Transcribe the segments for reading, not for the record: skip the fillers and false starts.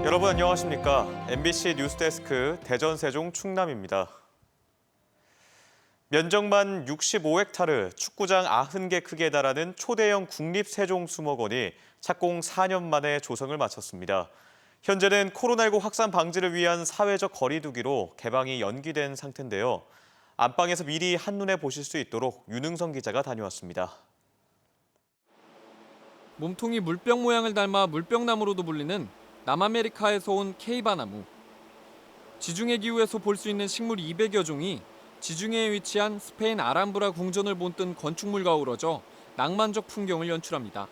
여러분 안녕하십니까? MBC 뉴스데스크 대전 세종 충남입니다. 면적만 65헥타르, 축구장 90개 크기에 달하는 초대형 국립세종수목원이 착공 4년 만에 조성을 마쳤습니다. 현재는 코로나19 확산 방지를 위한 사회적 거리 두기로 개방이 연기된 상태인데요. 안방에서 미리 한눈에 보실 수 있도록 윤응성 기자가 다녀왔습니다. 몸통이 물병 모양을 닮아 물병나무로도 불리는 남아메리카에서 온 케이바나무. 지중해 기후에서 볼 수 있는 식물 200여 종이 지중해에 위치한 스페인 아람브라 궁전을 본뜬 건축물과 어우러져 낭만적 풍경을 연출합니다.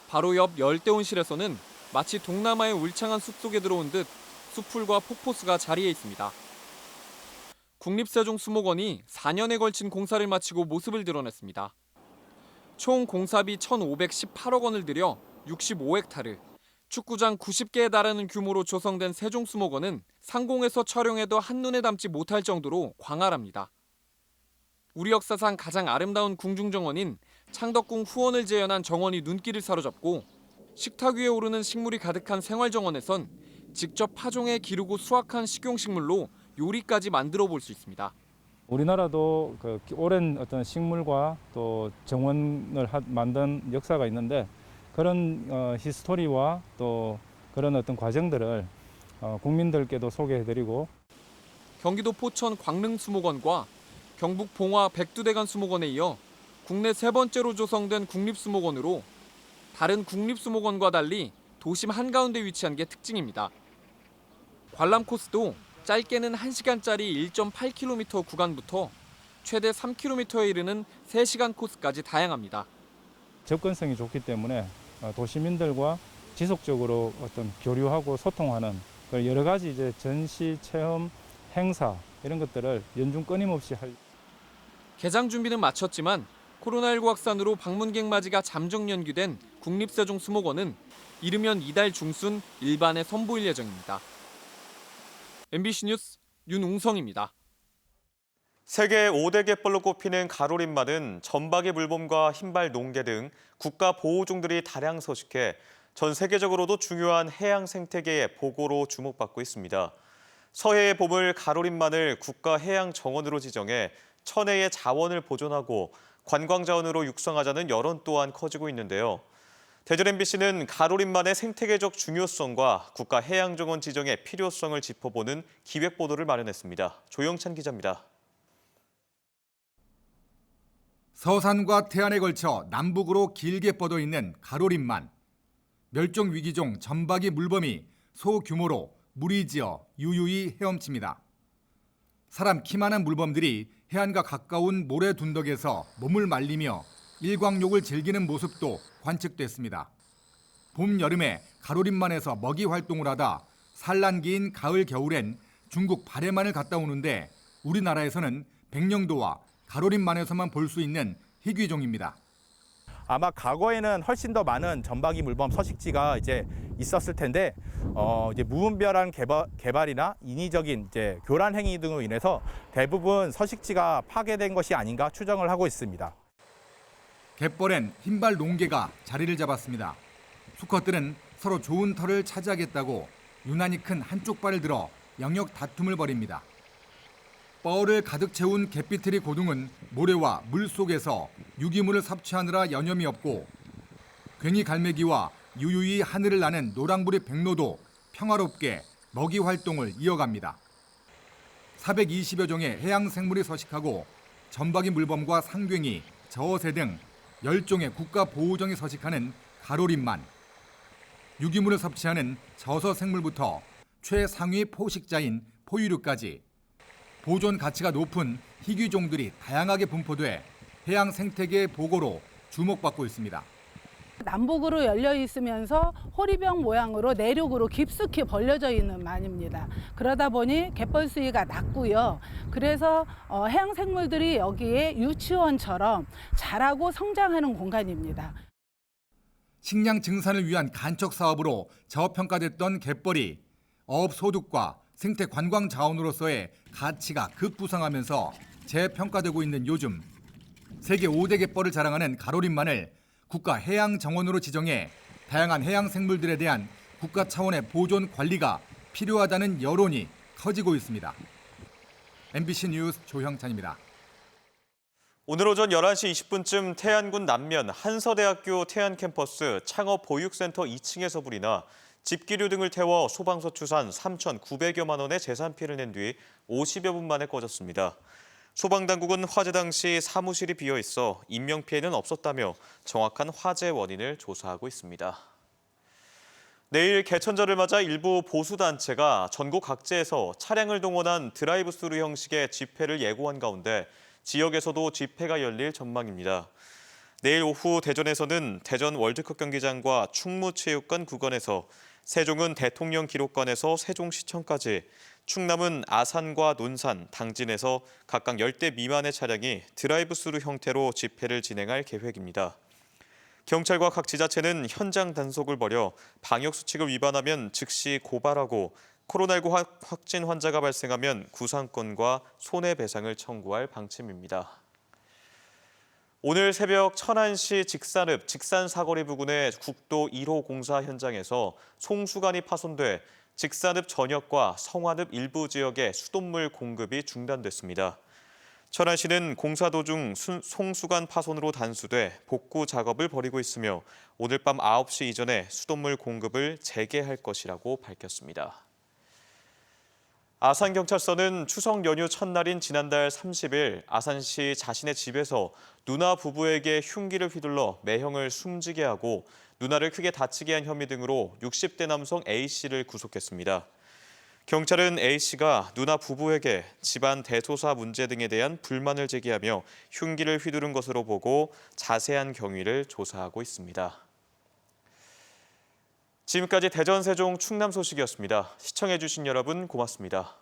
바로 옆 열대온실에서는 마치 동남아의 울창한 숲속에 들어온 듯 숲풀과 폭포수가 자리에 있습니다. 국립세종수목원이 4년에 걸친 공사를 마치고 모습을 드러냈습니다. 총 공사비 1,518억 원을 들여 65헥타르, 축구장 90개에 달하는 규모로 조성된 세종수목원은 상공에서 촬영해도 한눈에 담지 못할 정도로 광활합니다. 우리 역사상 가장 아름다운 궁중정원인 창덕궁 후원을 재현한 정원이 눈길을 사로잡고 식탁 위에 오르는 식물이 가득한 생활정원에선 직접 파종해 기르고 수확한 식용식물로 요리까지 만들어 볼 수 있습니다. 우리나라도 오랜 어떤 식물과 또 정원을 만든 역사가 있는데 그런 히스토리와 또 그런 어떤 과정들을 국민들께도 소개해드리고 경기도 포천 광릉수목원과 경북 봉화 백두대간 수목원에 이어 국내 세 번째로 조성된 국립수목원으로 다른 국립수목원과 달리 도심 한가운데 위치한 게 특징입니다. 관람 코스도 짧게는 1시간짜리 1.8km 구간부터 최대 3km에 이르는 3시간 코스까지 다양합니다. 접근성이 좋기 때문에 도시민들과 지속적으로 어떤 교류하고 소통하는 여러 가지 이제 전시, 체험, 행사 이런 것들을 연중 끊임없이 할. 개장 준비는 마쳤지만 코로나19 확산으로 방문객 맞이가 잠정 연기된 국립세종수목원은 이르면 이달 중순 일반에 선보일 예정입니다. MBC 뉴스 윤웅성입니다. 세계 5대 갯벌로 꼽히는 가로림만은 점박이 물범과 흰발 농개 등 국가 보호종들이 다량 서식해 전 세계적으로도 중요한 해양 생태계의 보고로 주목받고 있습니다. 서해의 보물 가로림만을 국가 해양 정원으로 지정해 천혜의 자원을 보존하고 관광 자원으로 육성하자는 여론 또한 커지고 있는데요. 대전 MBC는 가로림만의 생태계적 중요성과 국가 해양 정원 지정의 필요성을 짚어보는 기획 보도를 마련했습니다. 조영찬 기자입니다. 서산과 태안에 걸쳐 남북으로 길게 뻗어 있는 가로림만. 멸종위기종 점박이 물범이 소규모로 무리지어 유유히 헤엄칩니다. 사람 키만한 물범들이 해안과 가까운 모래 둔덕에서 몸을 말리며 일광욕을 즐기는 모습도 관측됐습니다. 봄, 여름에 가로림만에서 먹이 활동을 하다 산란기인 가을, 겨울엔 중국 발해만을 갔다 오는데 우리나라에서는 백령도와 가로림만에서만 볼 수 있는 희귀종입니다. 아마 과거에는 훨씬 더 많은 점박이 물범 서식지가 이제 있었을 텐데 이제 무분별한 개발이나 인위적인 이제 교란 행위 등으로 인해서 대부분 서식지가 파괴된 것이 아닌가 추정을 하고 있습니다. 갯벌엔 흰발 농개가 자리를 잡았습니다. 수컷들은 서로 좋은 털을 차지하겠다고 유난히 큰 한쪽 발을 들어 영역 다툼을 벌입니다. 뻘을 가득 채운 갯비틀이 고등은 모래와 물 속에서 유기물을 섭취하느라 여념이 없고 괭이 갈매기와 유유히 하늘을 나는 노랑부리 백로도 평화롭게 먹이 활동을 이어갑니다. 420여 종의 해양 생물이 서식하고 점박이 물범과 상괭이, 저어새 등 10종의 국가 보호종이 서식하는 가로림만. 유기물을 섭취하는 저서 생물부터 최상위 포식자인 포유류까지 보존 가치가 높은 희귀종들이 다양하게 분포돼 해양 생태계 보고로 주목받고 있습니다. 남북으로 열려 있으면서 호리병 모양으로 내륙으로 깊숙이 벌려져 있는 만입니다. 그러다 보니 갯벌 수위가 낮고요. 그래서 해양 생물들이 여기에 유치원처럼 자라고 성장하는 공간입니다. 식량 증산을 위한 간척 사업으로 저평가됐던 갯벌이 어업 소득과 생태 관광 자원으로서의 가치가 급부상하면서 재평가되고 있는 요즘 세계 5대 갯벌을 자랑하는 가로림만을 국가 해양 정원으로 지정해 다양한 해양 생물들에 대한 국가 차원의 보존 관리가 필요하다는 여론이 커지고 있습니다. MBC 뉴스 조형찬입니다. 오늘 오전 11시 20분쯤 태안군 남면 한서대학교 태안 캠퍼스 창업보육센터 2층에서 불이 나 집기류 등을 태워 소방서 추산 3,900여만 원의 재산 피해를 낸 뒤 50여 분 만에 꺼졌습니다. 소방당국은 화재 당시 사무실이 비어 있어 인명피해는 없었다며 정확한 화재 원인을 조사하고 있습니다. 내일 개천절을 맞아 일부 보수단체가 전국 각지에서 차량을 동원한 드라이브스루 형식의 집회를 예고한 가운데 지역에서도 집회가 열릴 전망입니다. 내일 오후 대전에서는 대전 월드컵 경기장과 충무체육관 구건에서, 세종은 대통령 기록관에서 세종시청까지, 충남은 아산과 논산, 당진에서 각각 10대 미만의 차량이 드라이브스루 형태로 집회를 진행할 계획입니다. 경찰과 각 지자체는 현장 단속을 벌여 방역수칙을 위반하면 즉시 고발하고 코로나19 확진 환자가 발생하면 구상권과 손해배상을 청구할 방침입니다. 오늘 새벽 천안시 직산읍 직산사거리 부근의 국도 1호 공사 현장에서 송수관이 파손돼 직산읍 전역과 성안읍 일부 지역에 수돗물 공급이 중단됐습니다. 천안시는 공사 도중 송수관 파손으로 단수돼 복구 작업을 벌이고 있으며 오늘 밤 9시 이전에 수돗물 공급을 재개할 것이라고 밝혔습니다. 아산경찰서는 추석 연휴 첫날인 지난달 30일 아산시 자신의 집에서 누나 부부에게 흉기를 휘둘러 매형을 숨지게 하고 누나를 크게 다치게 한 혐의 등으로 60대 남성 A씨를 구속했습니다. 경찰은 A씨가 누나 부부에게 집안 대소사 문제 등에 대한 불만을 제기하며 흉기를 휘두른 것으로 보고 자세한 경위를 조사하고 있습니다. 지금까지 대전, 세종, 충남 소식이었습니다. 시청해주신 여러분 고맙습니다.